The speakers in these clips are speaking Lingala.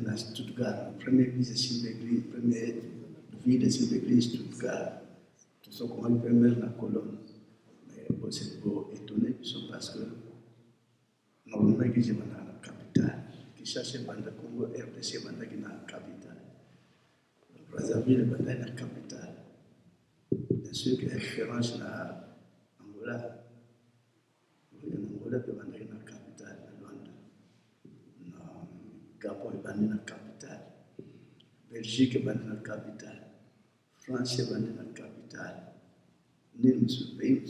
À Stuttgart, première église d'église, première ville de cette église Stuttgart, tout ce qu'on peut mettre la colonne. Mais c'est pour étonner parce que normalement l'église est dans la capitale, qui cherche dans le Congo, RDC dans la capitale, Brazzaville dans la capitale. Bien sûr qu'il y a une différence dans Angola, Angola est dans la capitale, Gabon est dans la capitale, Belgique est dans la capitale, France est dans la capitale, nous sommes pays,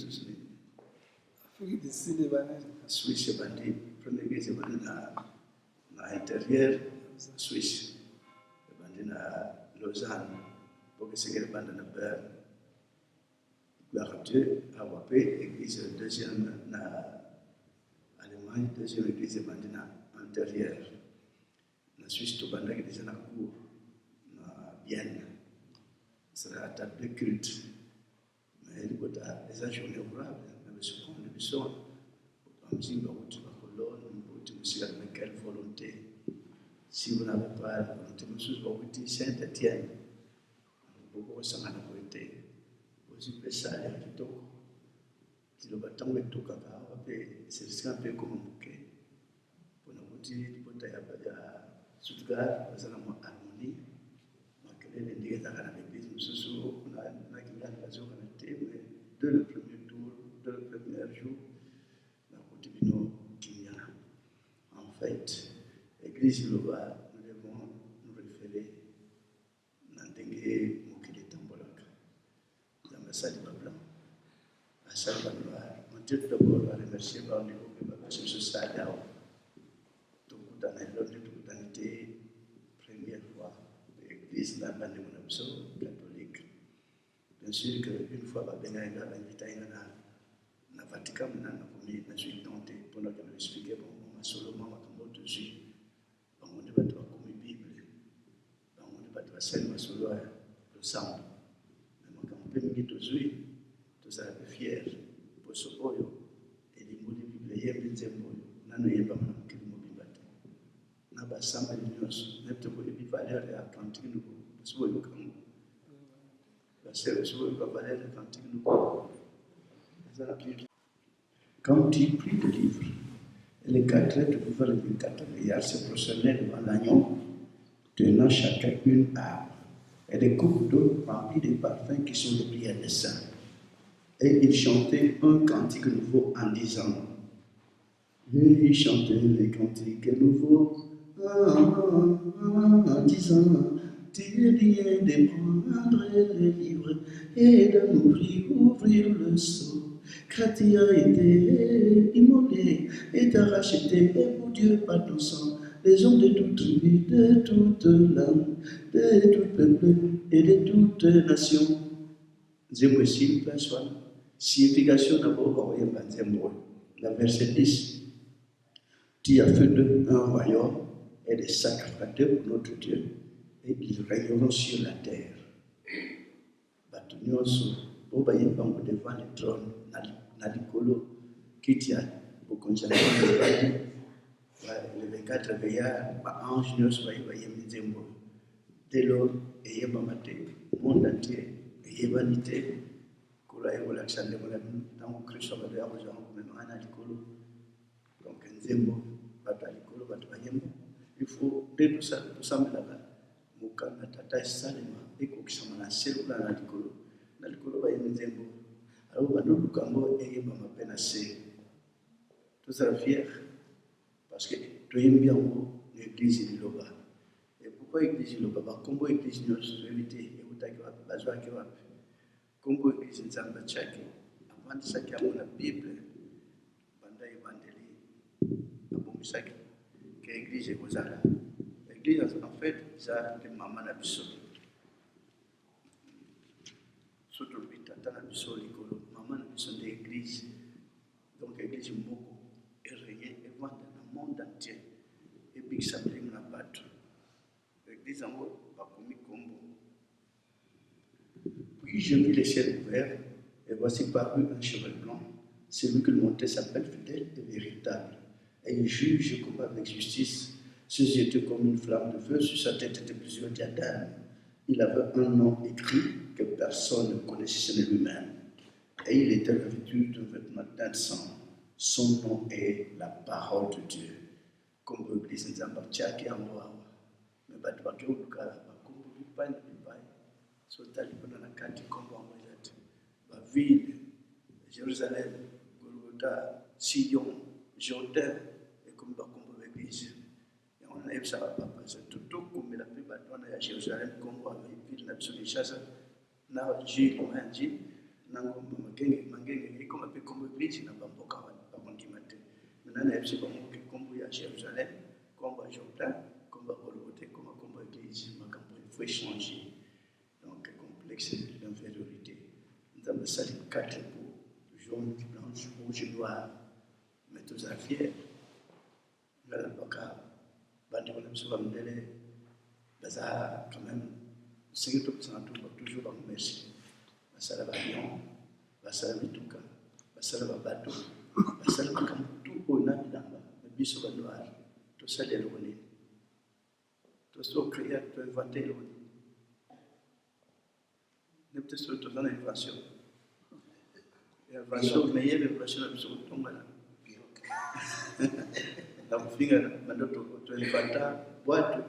Afrique du Sud est dans Suisse est dans la première église est dans l'intérieur, Suisse est dans Lausanne, pour que c'est dans la Berne, la radio a wapé église deuxième dans Allemagne, deuxième église est dans l'intérieur. La Suisse, tout le monde est déjà dans la cour, dans Vienne. C'est la table de culte. Mais il y a des journées ouvrables, mais ce qu'on a besoin, on dit que vous avez quelle volonté. Si vous n'avez pas la volonté, vous avez Saint-Étienne, vous pouvez s'en aller. Vous pouvez s'aller à Kitoko. Si le bâton est tout caca, c'est un peu comme un bouquet. Pour nous dire, vous pouvez Stuttgart, vous avez une harmonie. Vous avez des gens qui l'église, nous avons mais dès le premier tour, dès le premier jour, nous avons Kinyana. En fait, l'église nous devons nous référer à l'Andengue Mokile Tambolaka, l'ambassade de Bablan. À ça, on dit d'abord à remercier par le niveau que ce soit là. Tout le monde été première fois l'église dans la catholique. Bien sûr qu'une fois, il y a invité dans le Vatican, on a suivi tenté pour nous expliquer, on a seulement de Jésus. On ne va pas comme la Bible. On ne va pas seulement solo le sang. Mais quand on peut me dire tout ça est fier pour ce boyo et les mots de Bible, il y a des mots, on n'a pas de na ba sama news ne to ko bi valeur ya kantin ko so yo kan la c'est so yo valeur ya kantin ko ça la Bible quand tu pries le livre et les quatre de pouvoir les quatre milliards se prosternaient devant l'agneau tenant chacun une arme et des coupes d'eau remplies de parfums qui sont les prières des saints et ils chantaient un cantique nouveau en disant et ils chantaient les cantiques nouveaux en disant, tu es bien de prendre les livres et de ouvrir le sceau, car tu as été immolé et t'as racheté pour Dieu par ton sang, les hommes de toute tribu, de toute langue, de tout peuple et de toute nation. C'est possible, signification d'abord, la verset 10. Tu as fait d'eux un royaume et des sacrificateurs pour notre Dieu, et ils régneront sur la terre. Batunyoso, Boba Yembango devant le trône, Nalikolo, Kitia, Bokonjana, le 24 veillards, Ange Nyos, Yemizembo, dès lors, et Yemamate, monde entier, et Yebanité, Kola et Alexandre, dans le Christ, donc Nzembo, Batalikolo. nde tosamelaka mokanda tata esalema ekokisama na se lokola na likolo bayini nzembo alo bandoluka yango eyebama mpe na se. Tozala fier parce que toyembi yango na église liloba. Et pourquoi église liloba? Bakombo église nyonso toyebi te eutaki wapi, bazwaki wapi. Kombo église nzambe atiaki avandisaki yango na bible banda evangeli abomisaki ke église ekozala. Église en fait eza te mama na biso, so tolobi tata na biso likolo, mama na biso nde église. Donc église moko ereye evanda na monde entier ebikisa milimo na bato. Église yango bakomi kombo. Puis je vis les ciels ouverts et voici paru un cheval blanc. Celui qui le montait s'appelle fidèle et véritable, et il juge et combat avec justice. Ses yeux étaient comme une flamme de feu, sur sa tête étaient plusieurs diadèmes. Il avait un nom écrit que personne ne connaissait, ce n'est lui-même. Et il était revêtu d'un vêtement d'encens. Son nom est la parole de Dieu. Comme l'église nzamba tiaki yango awa. Mais bato bakeuka bakombo bipai na bipai. So tali mpona na kati kombo yango eza te. Baville, Jérusalem, Golgotha, Sion, Jourdain, ekomi bakombo l'église. On a eu ça, tout comme la plupart de à Jérusalem, comme on a vu la Kinshasa, na Jules, Manji, Nango, Mangeng, comme un peu comme l'église, n'a pas beaucoup à Mandimate. Maintenant, on a eu ça comme à Jérusalem, comme à Jourdain, comme à Golgotha, comme à l'église, il faut changer. Donc, complexe d'infériorité. Nous avons sali 4 pour jaune, blanche, rouge et noir. Mais tous à fier. Nous avons pas bande de biso bamundele baza quand même 50% toujours ba merci basala ba lion basala mituka basala ba bateau basala makambo tout ona bilamba biso ba noir to sala eloni to so créer to inventer eloni ne peut se tourner une invention mais il y a une version absolument tombala na kufinga mandoto tuelipata watu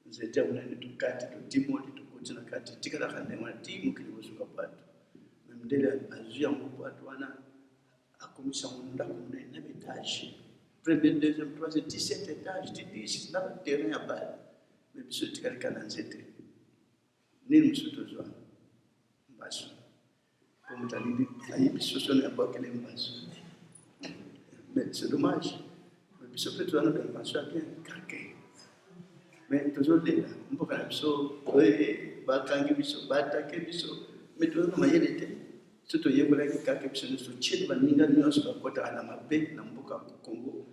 nzetea unene tukati tutimoli tukutina kati tikala kande mwana timu kilibusuka patu memdele azia mpo watu wana akomisa munda kumne na étage premier deuxième troisième 17 étages 10 na terrain ya bal mais biso tikala kana nzete ni msutozwa mbaso pour mutalidi ayi biso sona bakele mbaso mais c'est dommage. Biso peut tu as une invention bien craquée. Mais toujours là, on peut faire biso, oui, bakangi biso, batake biso, mais tu as une manière de surtout il y a beaucoup de cas qui sont sur Tchad, baninga nyos bakota na mabe na mboka Congo,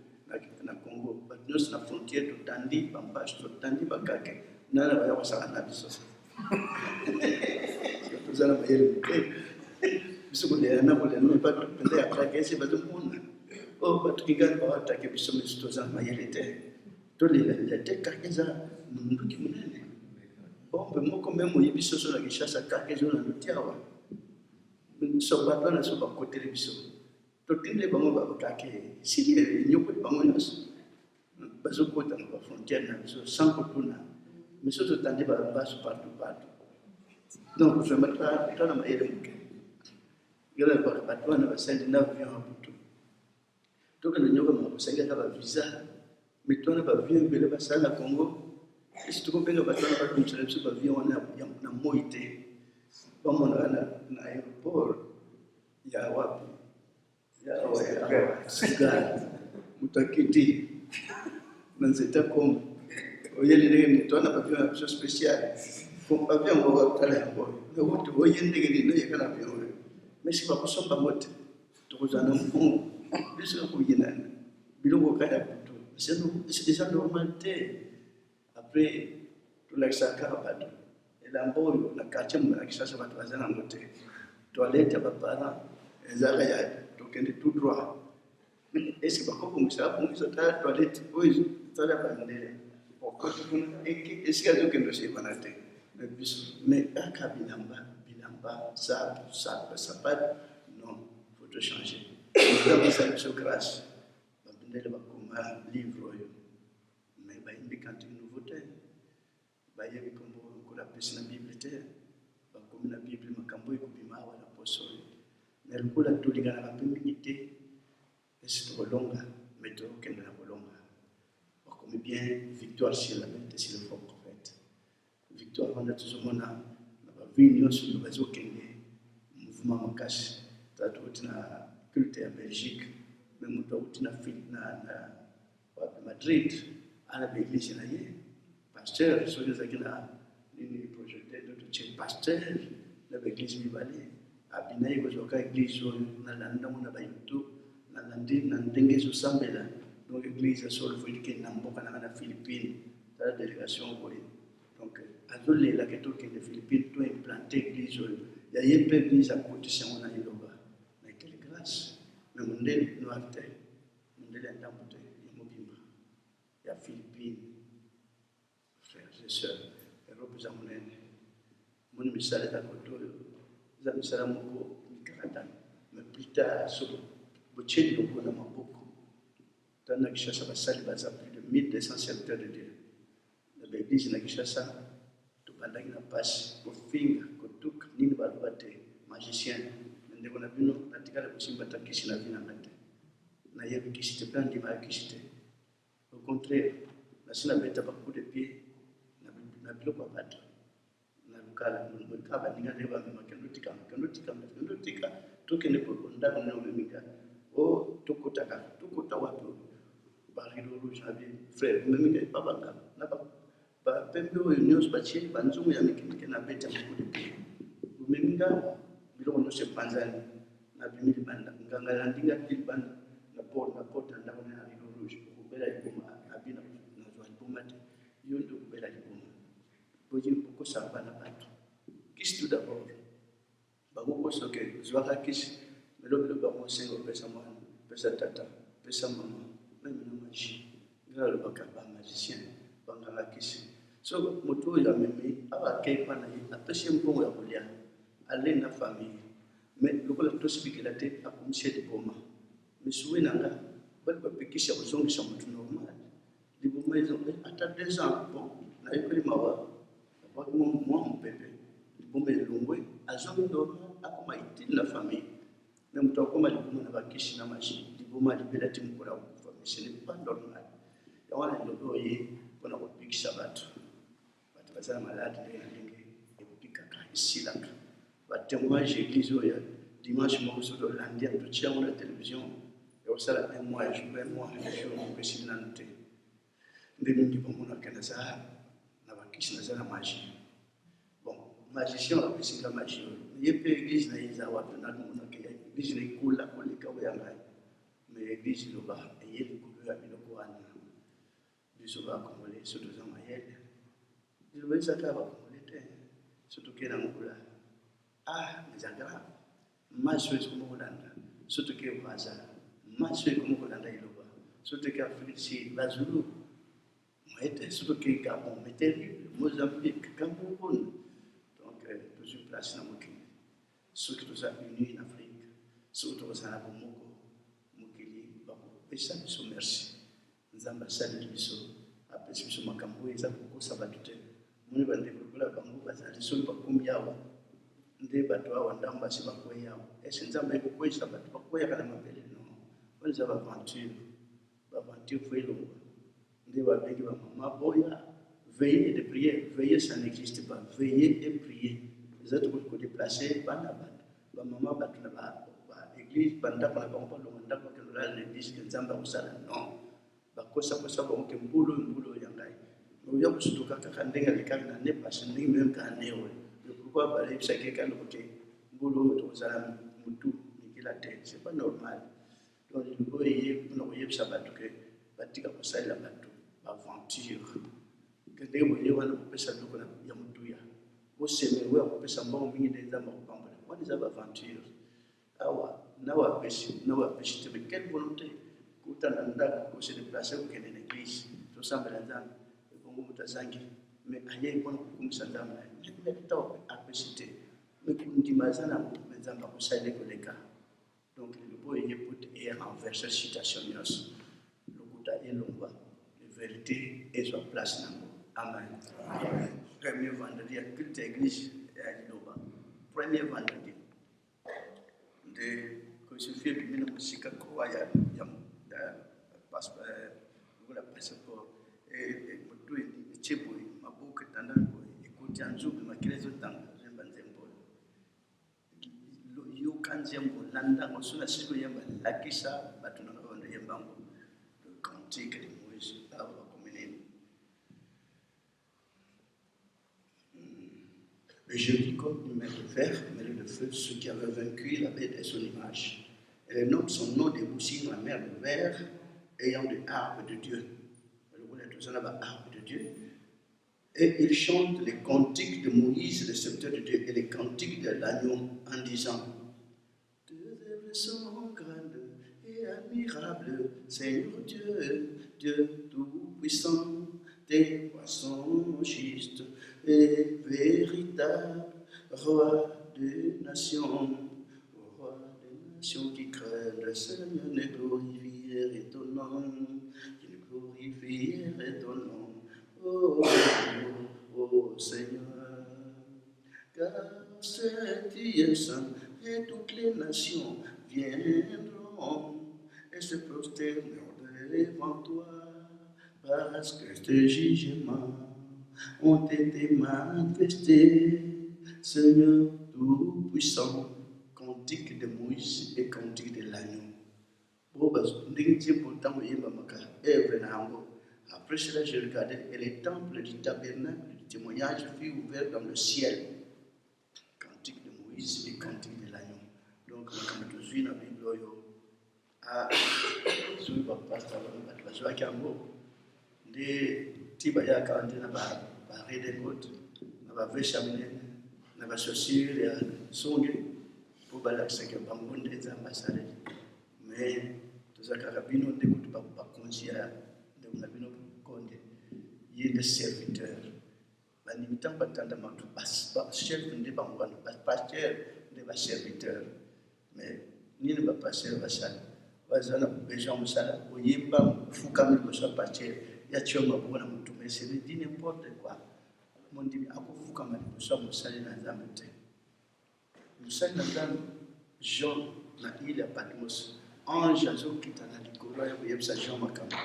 na Congo, but nyos na frontière to Tandi, bambash to Tandi bakake, na la ya wasala na biso. Tu as une manière de biso ko le na ko le no pas pende ya craquer c'est pas tout le monde. Oh, batu kigani ba watake biso msitoza mayelete tolile te kakeza munduki munene bombe moko memo yibiso so na Kinshasa kakezo na lutiawa so batu na so ba kotele biso totinde bango ba kake sili nyoko bango nyos bazo kota na frontière na biso sans kotuna mais so totande ba baso partout donc je mettra na mayele muke gala ba batu na basende na avion donc le nyoka makusanga kaba visa mitona ba vie bele basala Congo isi tukopenga batona ba kumsala biso ba vie wana na moite bamona na airport ya wapi ya Sigal mutakiti nanzeta kom oyele mitona ba vie biso spécial pour ba vie ngo kala yango le wote oyende ngeli no yakala vie mais si ba kusomba mote tukozana mfungo biso kuyinana biloko kaya puto c'est déjà normalité après tout l'accès à bateau et l'amboyo la quartier mona kisasa batu bazana mote toilette ba parents ezaka ya tokende tout droit est-ce que bako ngisa ta toilette oui tala bandele pourquoi tu et est-ce que tu kendo se banate mais aka bilamba ça pas non faut te changer. Nous avons cette grâce. Nous avons livre. Mais bayimbi cantique nouveauté bayebi kombo kola pesi na bible te bakomi na bible makambo ekobima awa na poso me lokola tolingana bape mingi te esi tokolonga me tokende na kolonga bakomi bien victoire sur la mente sur le faux prophète victoire wana tozomona na bavie nyonso oyo bazokende mouvement makasi tata oti na culte ya Belgique me moto auti na Madrid ana baeglise na ye pasteur soki ezalaki na nini projete totie pasteur na baeglise mibale abina ye kozwaka eglise oyo nalandango na bayoutube nalandi na ndenge ezosambela donc église solo foyike na mboka nanga na Philippines tala délégation boye donc azolela ke tokende Philippines to implanté église oyo yaye mpe église akotisi yango na Iloba na quelle grâce mais mondele noir te mondele ya ndambo te ya mobimba ya Philippines frères et sœurs Europe eza monene moni misala eza koto oyo eza misala moko mikakatano mais plus tard solo botieli loko na maboko tana Kinshasa basali baza plus de 1200 serviteurs de Dieu na baeglise na Kinshasa tobandaki na pasi kofinga kotuka nini baloba te magicien ndeko na bino natikala kosimba takisi na vina ngate na yebi kisi te plan ndima ya kisi te au contraire nasina beta bacoup de pied na biloko ya bato na lukala mweka baninga nde bamema kendo tika tokende ndako nino meminga o tokota wapi barido rouge na bi frère meminga babanga na bapembe oyo nyonso batie banzungu ya mikimike na beta bacoup de pied meminga biloko nyonso epanzani na bimi libanda nganga na ndinga libanda na porte ndako na rido rouge okobela liboma abina nazwa liboma te yo nde okobela liboma boyi okosamba na bato kisi tout d'abord bakokosoke zwaka kisi melobelo bakosenga opesa mwana pesa tata pesa mama meme na magie ngala lobaka bamagicien banganga kisi so moto oyo amemi awa akei pana ye apesi ye mbongo ya kolia ale na famille mais lokola tosibikela te akomisi ye liboma misuwe nanga bali bapekisa kozongisa motu normal liboma ata 2 ans bon nayekoli mawa mwa mopepe liboma elongwe azongi normal akoma itili na famille mais moto akoma liboma na bakisi na magie liboma alibela ti mokola kokufa mais ce n'est pas normal yango wana lilobi oye mpona kopikisa bato baza na malade ndenge na ndenge ekopikaka esilaka batémoignage église oyo dimanche moko soki olandi yango totia yango na télévision ekosala un mois jour mopesi nano te nde mingi bamonaka naza na bakisi naza na magie bon magicien apesinga magie oyo ye mpe église na ye eza wapi namonaka église na ekola koleka oyo ya ngai mais église loba eye likolo ya biloko wana biso bakongole so toza mayele liloba ezaka ya bakongole te so tokei na ngula mais grave maso ezikomi kolanda so tokei braza maso ekomi kolanda iloba so tokei Afrique du Sud bazulu moyete so tokei Gabon mais terrible Mozambique Cameroun donc tozwi place na mokili soki toza uni na Afrique soki tokozala na bomoko mokili bakopesa biso merci nzambe asaleli biso apesi biso makambo oyo eza kokosa bato te moni bandeko lokola bango bazali soki bakomi awa nde bato awa ndambo basi bakwei awa ese nzambe ekokweyisa bato bakweyaka na mabele non wana eza baventure fo elongwa nde babengi bamama boya veiller de prier veiller ça n'existe pas veiller et prier eza tokoki kodéplace bana bato bamama bato na baéglise bandako na bango balonga ndako bakende olala na église ke nzambe akosala non bakosakosa bango ke mbulu ya ngai oya kosutuka kaka ndenge alekaki na ne pase ndenge meme ka ne oyo pourquoi balebisaki ekaloko te mbulu oyo tokozala motu mikila te c'est pas normal donc liloba eye mpona koyebisa bato ke batika kosalela bato baventure ke ndenge boye wana kopesa biloko ya motuya boseme oyo akopesa mbongo mingi nde nzambe akopambola wana eza baventure awa nawa apesi te mais quelle volonté kuta na ndako kose déplace kokende na église tosambela nzambe ebongo moto azangi mais aye mpona kokumisa nzambe na ye ntango apesi te mais kondima aza nango me nzambe akosalela koleka donc liloba eye pote erenverse situation nyonso lokuta elongwa le vérité et sa place. Amen. Amen. Premier vendredi, à culte église et à l'Iloba. Premier vendredi. De crucifié du ministre Sika Kouaya, passeport, et tout est tchéboué, ma boucle est en train de écouter un jour, ma clé de temps, je vais you can jumbo landa ngosuna siku yamba lakisa batuna ngondo yambango le cantique de Moïse aba communé. Et je dis comme une mer de fer, mêlée de feu, ceux qui avaient vaincu la bête et son image. Et les noms sont noms des boussines dans la mer de verre, ayant des harpes de Dieu. Le volet tout ça là-bas, harpes de Dieu. Et ils chantent les cantiques de Moïse, le sceptre de Dieu, et les cantiques de l'agneau en disant: sont grandes et admirables, Seigneur Dieu, Dieu tout-puissant, tes poissons justes et véritables, roi des nations qui craignent le Seigneur, ne glorifièrent ton nom, qui ne glorifièrent ton nom, oh Seigneur, car c'est Dieu saint et toutes les nations viendront et se prosterneront devant toi, parce que tes jugements ont été manifestés, Seigneur tout-puissant. Cantique de Moïse et cantique de l'agneau. Après cela, j'ai regardé et le temple du tabernacle du témoignage fut ouvert dans le ciel. Cantique de Moïse et cantique de l'agneau. Donc, comme tu suis dans la Bible, sur le pasteur, je vais de Tibaya Kanté, na Rede Côte, na Véchamine, na Chaussure, et Songe, pour balaxer que Bambon des ambassadeurs. Mais tout ça, Carabino, ne coûte pas conscient de Nabino Conde. Il y a des serviteurs. Il n'y a pas de chef de Bambon, pasteur de serviteurs. Mais ni ne va pas passer au Vassal. Vazana besoin de ça, ou yimba fukami besoin pasteur. Il y a tué ma bonne moutou, mais c'est dit n'importe quoi. Mon dit, à quoi fukami besoin de ça, il y a un zamete. Nous sommes dans Jean, na île à Patmos. Ange, azo kita na likolo ya kuyebisa Jean makambo.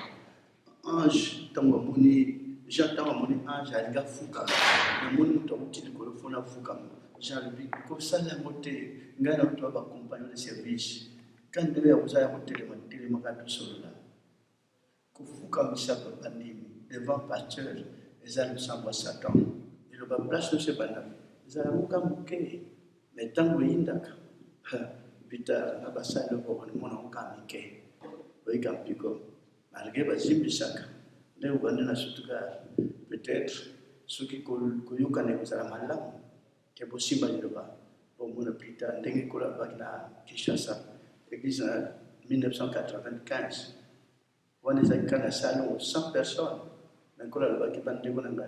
Ange, tango moni, Jean tango moni ange alinga fuka. Na moni mutu akuti likolo fona fuka. Jean lui ko sala mote ngana mutu aba compagnon de service. Quand devait avoir à côté de télémakato solola. Ko fuka misapa bandimi devant pasteur, ezali samba Satan. Il va place de ce banam. Ezali muka muke. Mais tango indaka. Peter Nabasa le bon mon kamike. Oui, Campiko. Malgré Bazimbisaka. Les Ougandais Sutuka, peut-être ceux qui Koyuka Nebusala Malam, qui est possible à l'Iloba. Au Mona Peter, Denikola Bagna, Kishasa, église en 1995. On est à un salon 100 personnes. Mais quand on a qui bande de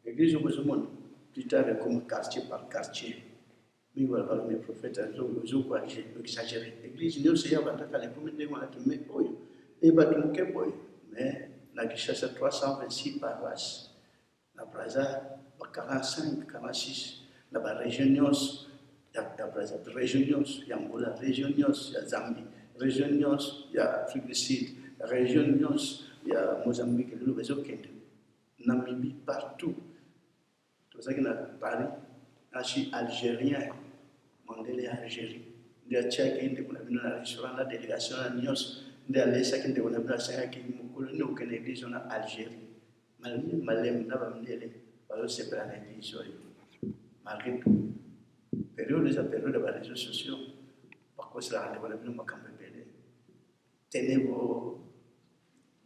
l'église au Bozoumon, Peter est comme quartier par quartier. Mais voilà, mes prophètes, ils ont exagéré. L'église, nous, c'est un bataille, les premiers démons, mais oui, et battu que boy. Mais la Kishasa 326 paroisses. La Braza, 45, 46. La Régionios, la Braza, Régionios, il y a Angola, Régionios, il y a Zambie, Régionios, il y a Afrique du Sud, Régionios, il y a Mozambique, le Nouveau-Kenya, Namibie, partout. Tout ça qui est à Paris. Je suis algérien, mon délai Algérie. Je suis tchèque, je suis un restaurant, la délégation à Nios, je suis allé à l'église en Algérie. Malgré tout, période de réseaux sociaux, par quoi cela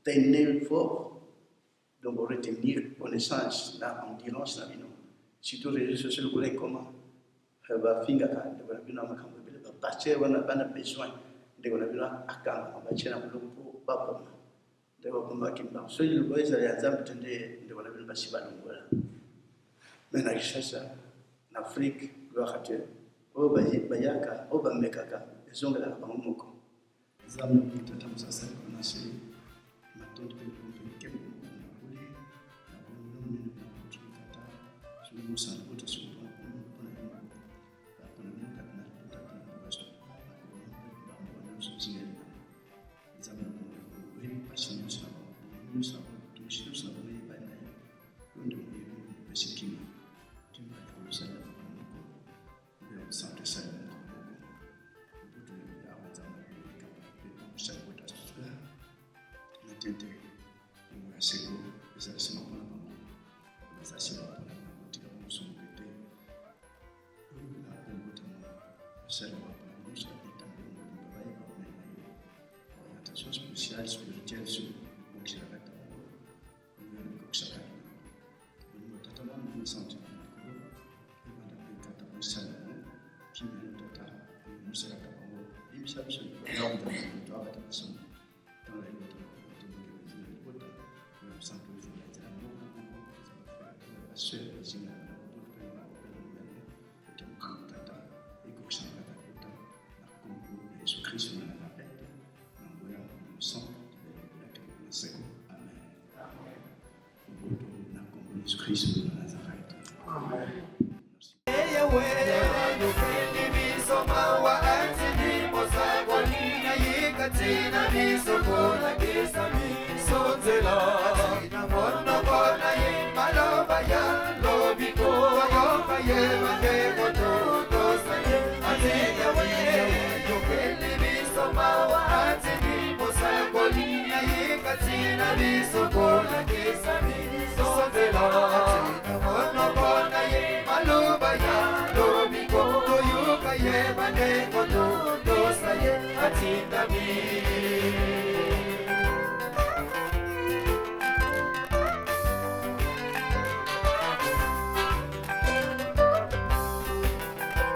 tenez fort, donc retenir connaissance, endurance, surtout les réseaux sociaux, vous voulez comment finga quand vous avez partir, on a besoin de vous avez akam, on va tirer un peu pour papa. De vous combattre, so you boys are example today, de vous avez pas si mal mais na kishasa, en Afrique, gloire à Dieu. O bayaka, o bamekaka, ezonga la bamoko. Zamu kitata msasa kuna siri, matoto kwa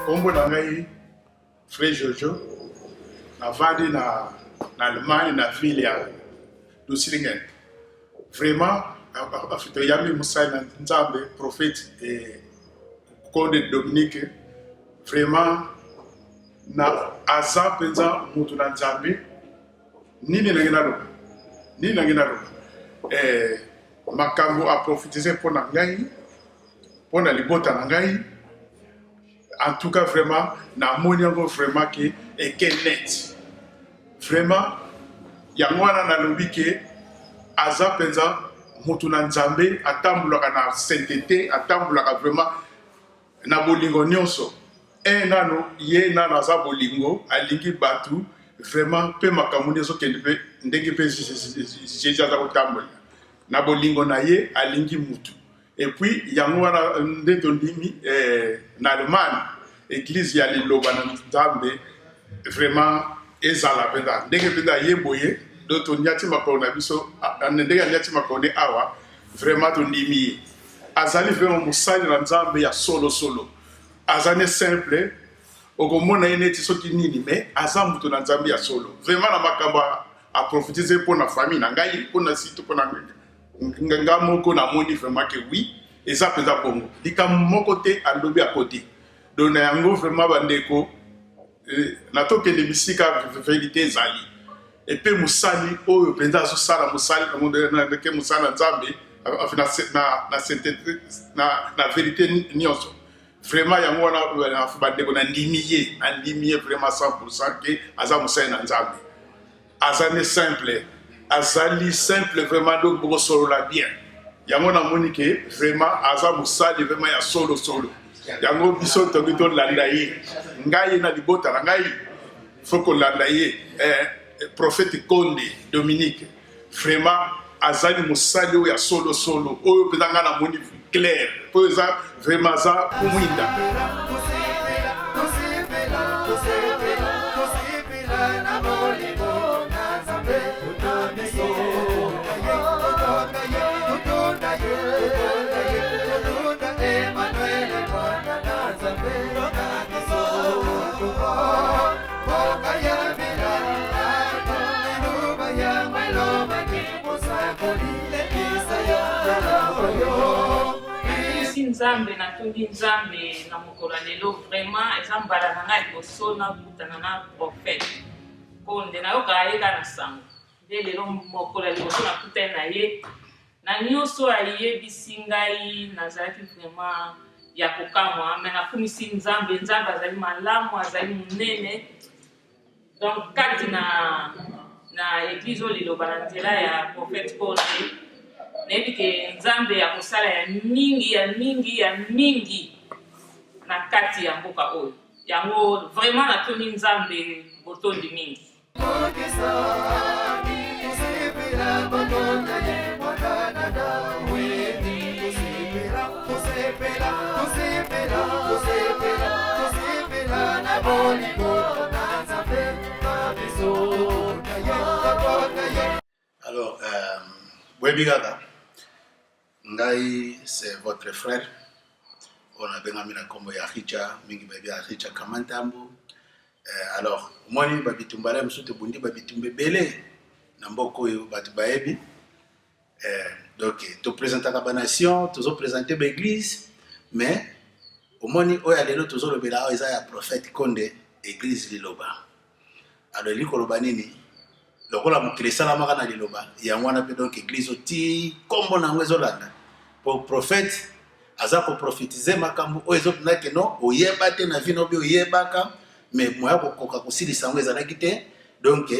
Kombo na ngai Frère Jojo navandi na Allemagne na ville ya Dusslingen. Vraiment afite yami Musa na Nzambe prophète et Conde Dominique vraiment na aza penza mutu na Nzambe nini na ngina lo makambo a prophétiser pour na ngai pour na libota na ngai. En tout cas, vraiment, na moni yango vraiment que net. Vraiment, yangwana na lobi ke aza penza mutu na Nzambe atambulaka na sainteté, atambulaka vraiment na bolingo nyonso. Nano ye nano aza bolingo alingi batu vraiment pe makamuni zo kende pe ndenge pe jésus aza kotambola. Na bolingo na ye alingi mutu. Et puis, il y a un ndimi en Allemagne, l'église y a les loba na Nzambe vraiment ezala penda. Ndenge penda yeboye, d'autres nyati makona biso, ndenge nyati makone awa vraiment to ndimi. Azali vraiment musali na Nzambe ya solo. Azane simple, okomona yeneti soki nini mais azamuto na Nzambe ya solo. Vraiment na makamba a prophétiser pour na famille na ngai, pour na site pour na nganga moko na moni vraiment que oui et ça pesa bongo dika mon côté alobi à côté donc yango vraiment bandeko na toke de bisika vérité zali et pe musali oyo penza so sala musali na ke musala Nzambe na sainteté na vérité nyonso vraiment yango na bandeko na ndimiye vraiment 100% que aza musali na Nzambe azane simple azali simple vraiment donc beaucoup solo la bien yango na moni ke vraiment aza musali vraiment ya solo yango biso to landa ye ngai na libota na ngai foko landa ye prophète Conde Dominique vraiment azali musali ya solo oyo pedanga na moni clair po za vraiment za kumwinda Nzambe na tundi Nzambe na mokolo lelo vraiment eza mbala na ngai kosona kutana na prophète Conde na yoka ayeka na sango nde lelo mokolo lelo na kutana na ye na nyonso ayebisi ngai nazalaki vraiment ya kokamwa me nakumisi Nzambe azali malamu azali munene donc kati na na église oyo liloba na nzela ya prophète Konde nayebi ke nzambe akosala ya mingi na kati ya mboka oyo yango vraiment natuni nzambe botondi mingi. Alors, Webigada, Ngai, c'est votre frère. On a bien mis la combo ya Richa, Mingi Baby Richa Kamantambu. Alors, moi, Babitumbala, Msoute Bundi, Babitumbe Bele, Namboko, Batubaebi. Donc, tu présentes la nation, tu as présenté l'église, mais au moins, il y a des autres qui ont prophète Konde, église Liloba. Alors, il y a des lokola mukile salama kana liloba ya mwana pe donc église oti kombo na ngwezolanda pour prophète azako prophétiser makambo oyezo tunake no oyeba te na vino bi oyebaka mais moya kokoka kosilisa ngweza na kite donc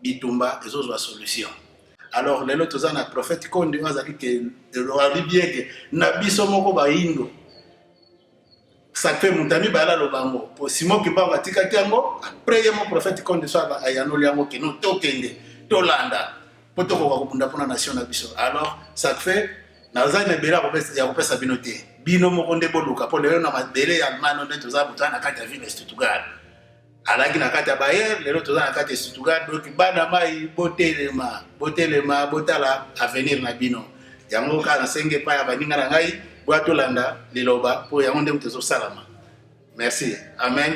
bitumba ezozo la solution. Alors lelo toza na prophète Konde azaki ke loali bieke na biso moko ba indo ça fait montami bala lobango pour Simon qui parle tika kiango après mon prophète Konde soit ayano liango ki no tokende tolanda potoko ko bunda pona nation na biso. Alors ça fait nazana bela ko pesa ya ko pesa binote bino moko nde boluka po lelo na madele ya mano nde toza butana kati ya ville Stuttgart alaki na kati ya Bayer lelo toza na kati ya Stuttgart donc bana mai botelema botala avenir na bino yango kana senge pa ya baninga na ngai Landa liloba pour yango ndem tezo salama. Merci. Amen.